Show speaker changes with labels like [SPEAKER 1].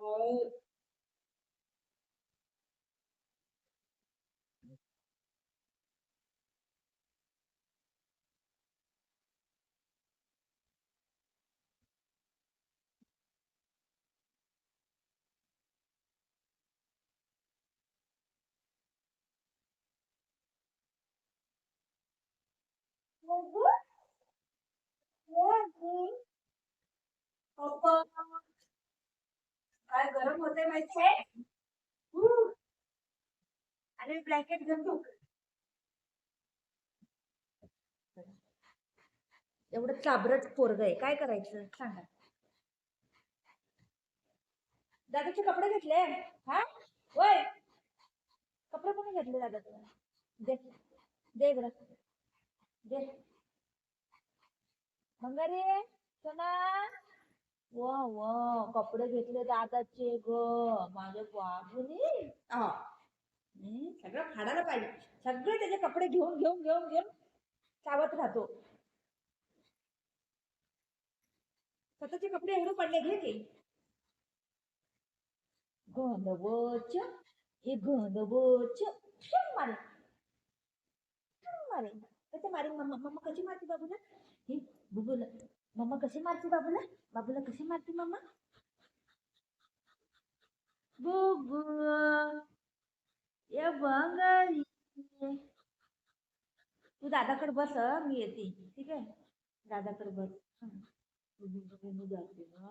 [SPEAKER 1] हो. पप्पा, काय गरम होते माहितीये. आणि ब्लँकेट घेऊन झोप. एवढं चाबरट पोरग आहे, काय करायचं सांगा. दादाचे कपडे घेतले. हा होय, कपडे कोणी घेतले दादाचे? दे दे इकडं, दे. मंगारी, सोना. वा वा, कपडे घेतले दादाचे ग, माझ्या बाबूनी. हा. सगळं फाडायला पाहिजे. सगळे त्याचे कपडे घेऊन घेऊन घेऊन घेऊन चावत राहतो. स्वतःचे कपडे एवढे पडले, घे की. गंधवच, हे गंधवच. मारे मारे, कसं मारे मम्मा. मम्मा कशी मारते बाबूला? हे बुबूला. मम्मा कशी मारते बाबूला? बाबूला कशी मारते मम्मा? बुबू, ये बंगारी. तू दादाकडे बस, मी येते. ठीक आहे, दादाकडे बस. बुबू जाते ना.